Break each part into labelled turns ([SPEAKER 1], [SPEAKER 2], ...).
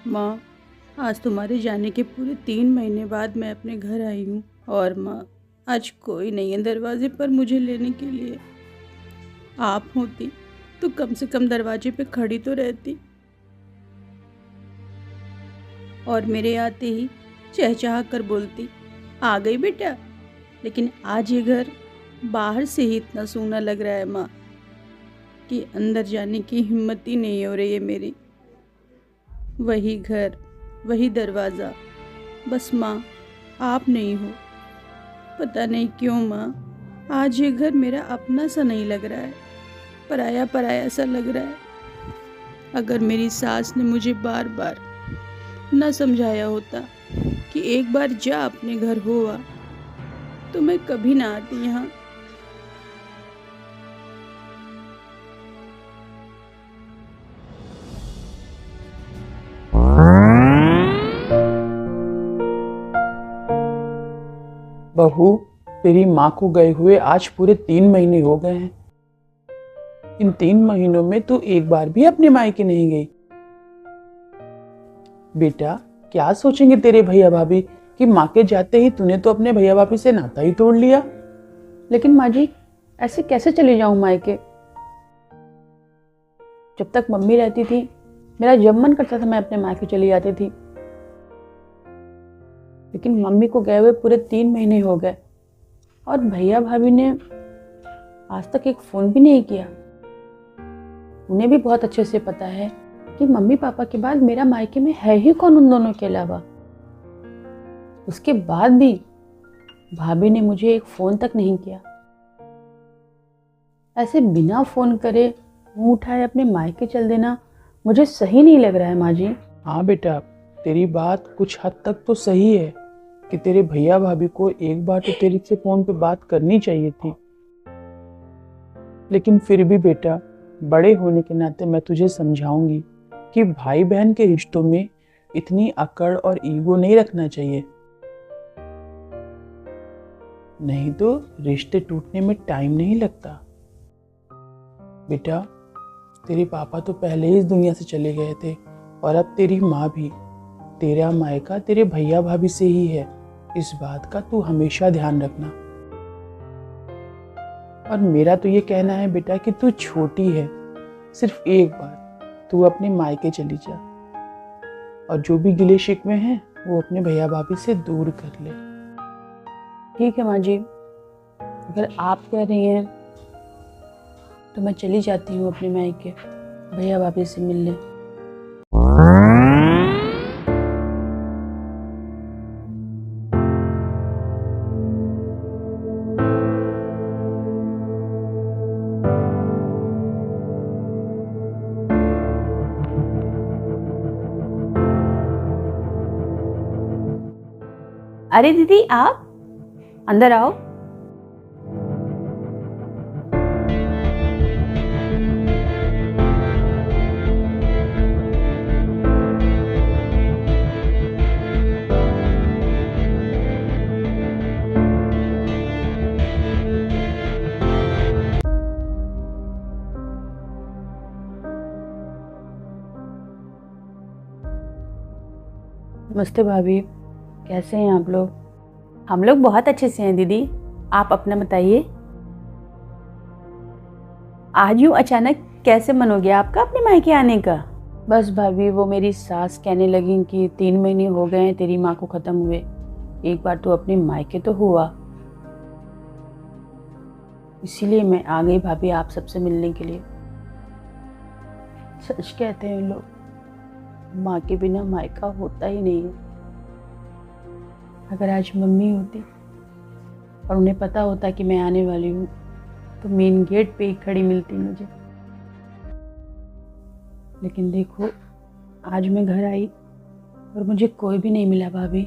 [SPEAKER 1] माँ, आज तुम्हारे जाने के पूरे 3 महीने बाद मैं अपने घर आई हूँ। और माँ, आज कोई नहीं है दरवाजे पर मुझे लेने के लिए। आप होती तो कम से कम दरवाजे पे खड़ी तो रहती और मेरे आते ही चहचहा कर बोलती, आ गई बेटा। लेकिन आज ये घर बाहर से ही इतना सूना लग रहा है माँ, कि अंदर जाने की हिम्मत ही नहीं हो रही है मेरी। वही घर, वही दरवाज़ा, बस माँ आप नहीं हो। पता नहीं क्यों माँ, आज ये घर मेरा अपना सा नहीं लग रहा है, पराया पराया सा लग रहा है। अगर मेरी सास ने मुझे बार बार न समझाया होता कि एक बार जा अपने घर हुआ, तो मैं कभी ना आती यहाँ।
[SPEAKER 2] बहू, तेरी माँ को गए हुए आज पूरे 3 महीने हो गए हैं। इन 3 महीनों में तू एक बार भी अपने मायके नहीं गई। बेटा, क्या सोचेंगे तेरे भैया भाभी कि माँ के जाते ही तूने तो अपने भैया भाभी से नाता ही तोड़ लिया।
[SPEAKER 3] लेकिन माँ जी, ऐसे कैसे चली जाऊं मायके? जब तक मम्मी रहती थी, मेरा जब मन करता था मैं अपने मायके चली जाती थी। लेकिन मम्मी को गए हुए पूरे 3 महीने हो गए और भैया भाभी ने आज तक एक फ़ोन भी नहीं किया। उन्हें भी बहुत अच्छे से पता है कि मम्मी पापा के बाद मेरा मायके में है ही कौन उन दोनों के अलावा। उसके बाद भी भाभी ने मुझे एक फ़ोन तक नहीं किया। ऐसे बिना फ़ोन करे मुंह उठाए अपने मायके चल देना मुझे सही नहीं लग रहा है माँ जी।
[SPEAKER 2] हाँ बेटा, तेरी बात कुछ हद तक तो सही है कि तेरे भैया भाभी को एक बार तो तेरे से फोन पे बात करनी चाहिए थी। लेकिन फिर भी बेटा, बड़े होने के नाते मैं तुझे समझाऊंगी कि भाई बहन के रिश्तों में इतनी अकड़ और ईगो नहीं रखना चाहिए, नहीं तो रिश्ते टूटने में टाइम नहीं लगता। बेटा, तेरे पापा तो पहले ही इस दुनिया से चले गए थे और अब तेरी माँ भी। तेरा मायका तेरे भैया भाभी से ही है, इस बात का तू हमेशा ध्यान रखना। और मेरा तो ये कहना है बेटा कि तू छोटी है, सिर्फ एक बार तू अपने मायके चली जा और जो भी गिले शिकवे हैं वो अपने भैया भाभी से दूर कर ले।
[SPEAKER 3] ठीक है माँ जी, अगर आप कह रही हैं तो मैं चली जाती हूँ अपने मायके भैया भाभी से मिलने। अरे दीदी, आप अंदर आओ। नमस्ते भाभी, कैसे हैं आप लोग? हम लोग बहुत अच्छे से हैं दीदी, आप अपना बताइए। आज यूँ अचानक कैसे मन हो गया आपका अपने मायके आने का? बस भाभी, वो मेरी सास कहने लगी कि 3 महीने हो गए हैं तेरी माँ को ख़त्म हुए, एक बार तो अपने मायके तो हुआ। इसीलिए मैं आ गई भाभी आप सबसे मिलने के लिए। सच कहते हैं लोग, माँ के बिना मायका होता ही नहीं है। अगर आज मम्मी होती और उन्हें पता होता कि मैं आने वाली हूँ तो मेन गेट पे ही खड़ी मिलती मुझे। लेकिन देखो, आज मैं घर आई और मुझे कोई भी नहीं मिला भाभी।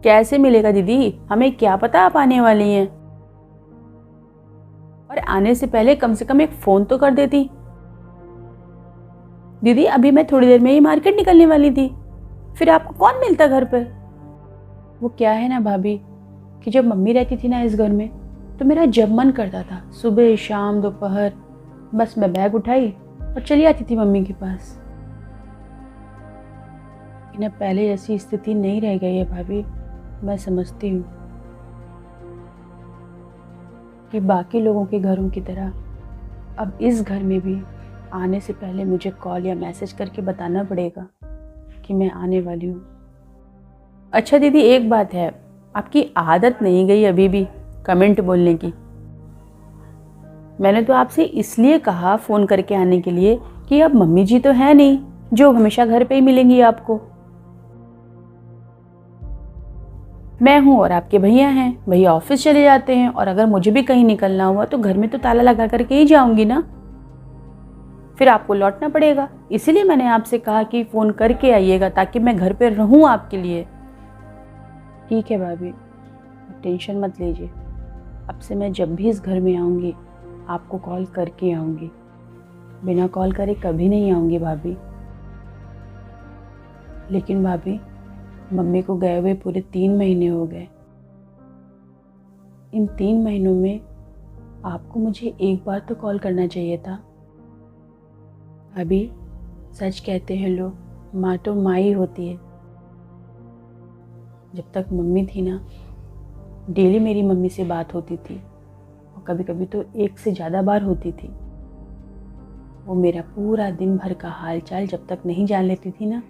[SPEAKER 3] कैसे मिलेगा दीदी, हमें क्या पता आप आने वाली हैं। और आने से पहले कम से कम एक फ़ोन तो कर देती। दीदी, अभी मैं थोड़ी देर में ही मार्केट निकलने वाली थी, फिर आपको कौन मिलता घर पर। वो क्या है ना भाभी कि जब मम्मी रहती थी ना इस घर में, तो मेरा जब मन करता था सुबह शाम दोपहर बस मैं बैग उठाई और चली आती थी मम्मी के पास। लेकिन अब पहले जैसी स्थिति नहीं रह गई है भाभी। मैं समझती हूँ कि बाकी लोगों के घरों की तरह अब इस घर में भी आने से पहले मुझे कॉल या मैसेज करके बताना पड़ेगा कि मैं आने वाली हूँ। अच्छा दीदी, एक बात है, आपकी आदत नहीं गई अभी भी कमेंट बोलने की? मैंने तो आपसे इसलिए कहा फ़ोन करके आने के लिए कि अब मम्मी जी तो है नहीं जो हमेशा घर पे ही मिलेंगी आपको। मैं हूँ और आपके भैया हैं, भैया ऑफिस चले जाते हैं, और अगर मुझे भी कहीं निकलना हुआ तो घर में तो ताला लगा करके ही जाऊंगी ना, फिर आपको लौटना पड़ेगा। इसीलिए मैंने आपसे कहा कि फ़ोन करके आइएगा ताकि मैं घर पे रहूँ आपके लिए। ठीक है भाभी, टेंशन मत लीजिए। अब से मैं जब भी इस घर में आऊँगी आपको कॉल करके आऊँगी, बिना कॉल करे कभी नहीं आऊँगी भाभी। लेकिन भाभी, मम्मी को गए हुए पूरे 3 महीने हो गए। इन 3 महीनों में आपको मुझे एक बार तो कॉल करना चाहिए था। भाभी, सच कहते हैं लोग, माँ तो माँ ही होती है। जब तक मम्मी थी ना, डेली मेरी मम्मी से बात होती थी, और कभी कभी तो एक से ज़्यादा बार होती थी। वो मेरा पूरा दिन भर का हाल चाल जब तक नहीं जान लेती थी ना,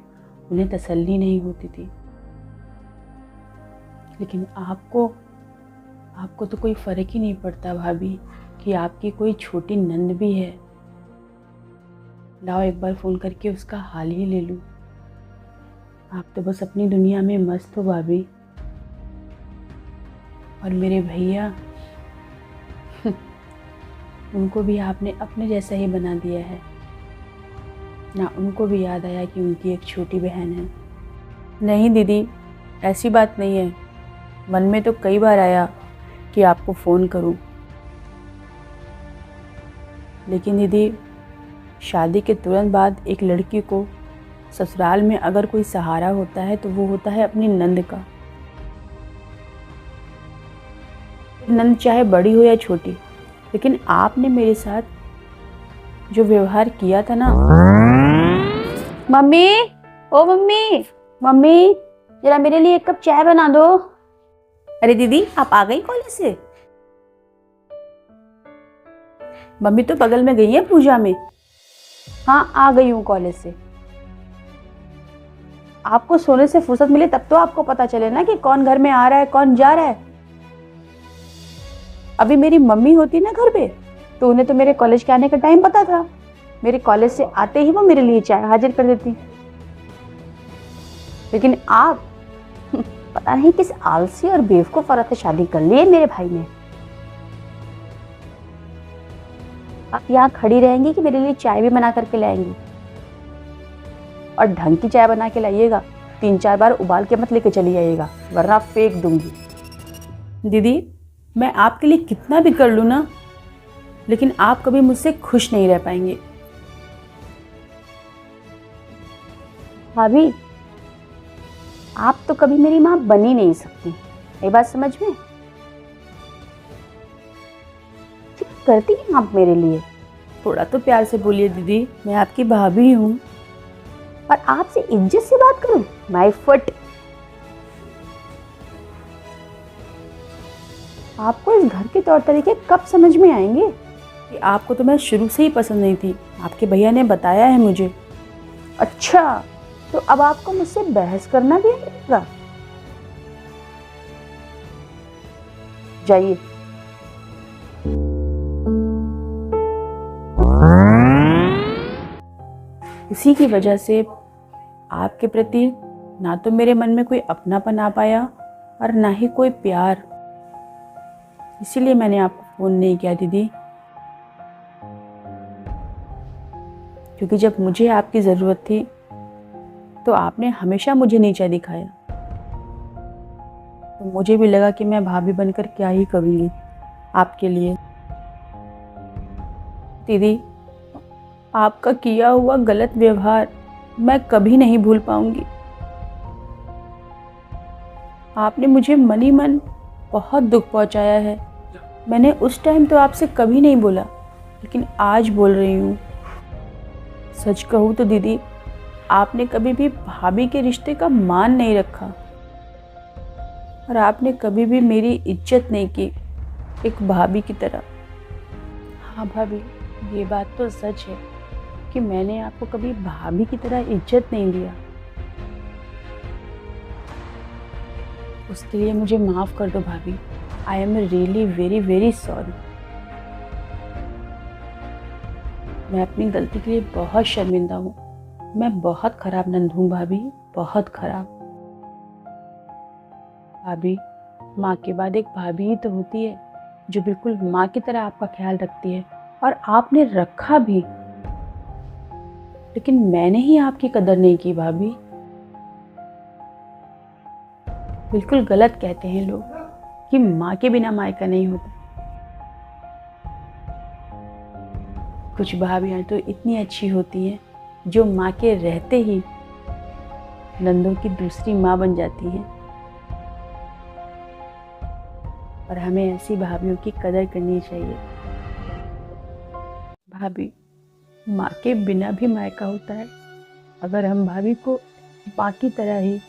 [SPEAKER 3] उन्हें तसल्ली नहीं होती थी। लेकिन आपको तो कोई फ़र्क ही नहीं पड़ता भाभी कि आपकी कोई छोटी नंद भी है। लाओ एक बार फ़ोन करके उसका हाल ही ले लूँ। आप तो बस अपनी दुनिया में मस्त हो भाभी। और मेरे भैया उनको भी आपने अपने जैसा ही बना दिया है ना। उनको भी याद आया कि उनकी एक छोटी बहन है। नहीं दीदी, ऐसी बात नहीं है। मन में तो कई बार आया कि आपको फ़ोन करूं, लेकिन दीदी, शादी के तुरंत बाद एक लड़की को ससुराल में अगर कोई सहारा होता है तो वो होता है अपनी नंद का। नंद चाहे बड़ी हो या छोटी, लेकिन आपने मेरे साथ जो व्यवहार किया था ना। मम्मी, ओ मम्मी, मम्मी जरा मेरे लिए 1 कप चाय बना दो। अरे दीदी, आप आ गई कॉलेज से? मम्मी तो बगल में गई है पूजा में। हाँ, आ गई हूँ कॉलेज से। आपको सोने से फुर्सत मिले तब तो आपको पता चले ना कि कौन घर में आ रहा है कौन जा रहा है। अभी मेरी मम्मी होती ना घर पे तो उन्हें तो मेरे कॉलेज के आने का टाइम पता था। मेरे कॉलेज से आते ही वो मेरे लिए चाय हाजिर कर देती। लेकिन आप पता नहीं किस आलसी और बेवकूफ औरत से शादी कर ली है मेरे भाई ने। आप यहाँ खड़ी रहेंगी कि मेरे लिए चाय भी बना करके लाएंगी? और ढंग की चाय बना के लाइएगा, 3-4 बार उबाल के मत लेके चली आइएगा, वरना फेंक दूंगी। दीदी, मैं आपके लिए कितना भी कर लूँ ना, लेकिन आप कभी मुझसे खुश नहीं रह पाएंगे। भाभी, आप तो कभी मेरी माँ बन ही नहीं सकती, ये बात समझ में? क्या करती हैं आप मेरे लिए? थोड़ा तो प्यार से बोलिए दीदी, मैं आपकी भाभी हूँ। और आपसे इज्जत से बात करूं? My foot. आपको इस घर के तौर तरीके कब समझ में आएंगे? कि आपको तो मैं शुरू से ही पसंद नहीं थी, आपके भैया ने बताया है मुझे। अच्छा, तो अब आपको मुझसे बहस करना भी आएगा? जाइए। इसी की वजह से आपके प्रति ना तो मेरे मन में कोई अपनापन आ पाया और ना ही कोई प्यार। इसीलिए मैंने आपको फ़ोन नहीं किया दीदी, क्योंकि जब मुझे आपकी ज़रूरत थी तो आपने हमेशा मुझे नीचा दिखाया। तो मुझे भी लगा कि मैं भाभी बनकर क्या ही करूँगी आपके लिए। दीदी, आपका किया हुआ गलत व्यवहार मैं कभी नहीं भूल पाऊंगी। आपने मुझे मन ही मन बहुत दुख पहुंचाया है। मैंने उस टाइम तो आपसे कभी नहीं बोला, लेकिन आज बोल रही हूँ। सच कहूँ तो दीदी, आपने कभी भी भाभी के रिश्ते का मान नहीं रखा और आपने कभी भी मेरी इज्जत नहीं की एक भाभी की तरह। हाँ भाभी, ये बात तो सच है कि मैंने आपको कभी भाभी की तरह इज्जत नहीं दिया। उसके लिए मुझे माफ़ कर दो भाभी। I am really very very sorry. मैं अपनी गलती के लिए बहुत शर्मिंदा हूँ। मैं बहुत खराब नंद हूँ भाभी, बहुत खराब। भाभी, माँ के बाद एक भाभी ही तो होती है जो बिल्कुल माँ की तरह आपका ख्याल रखती है, और आपने रखा भी। लेकिन मैंने ही आपकी कदर नहीं की भाभी। बिल्कुल गलत कहते हैं लोग कि माँ के बिना मायका नहीं होता। कुछ भाभियाँ तो इतनी अच्छी होती हैं जो माँ के रहते ही नंदों की दूसरी माँ बन जाती हैं। और हमें ऐसी भाभियों की कदर करनी चाहिए। भाभी, माँ के बिना भी मायका होता है अगर हम भाभी को माँ की तरह ही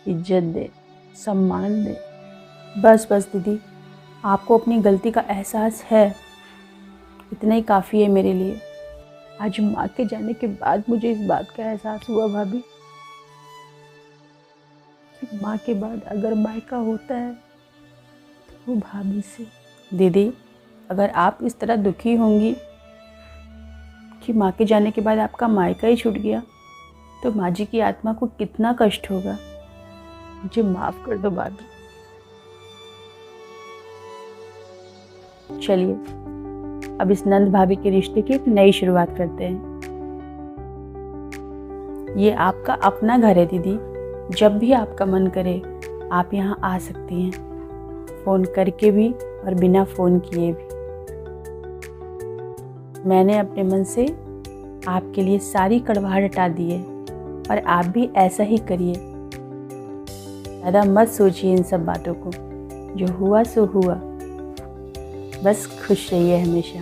[SPEAKER 3] इज्जत दें, सम्मान दें। बस बस दीदी, आपको अपनी गलती का एहसास है, इतना ही काफ़ी है मेरे लिए। आज माँ के जाने के बाद मुझे इस बात का एहसास हुआ भाभी कि माँ के बाद अगर मायका होता है तो वो भाभी से। दीदी, अगर आप इस तरह दुखी होंगी कि माँ के जाने के बाद आपका मायका ही छूट गया तो माँ जी की आत्मा को कितना कष्ट होगा। मुझे माफ़ कर दो भाभी। चलिए, अब इस नंद भाभी के रिश्ते की एक नई शुरुआत करते हैं। ये आपका अपना घर है दीदी। जब भी आपका मन करे आप यहाँ आ सकती हैं, फ़ोन करके भी और बिना फ़ोन किए भी। मैंने अपने मन से आपके लिए सारी कड़वाहट हटा दी है और आप भी ऐसा ही करिए। ज़्यादा मत सोचिए इन सब बातों को, जो हुआ सो हुआ। बस खुश रहिए हमेशा।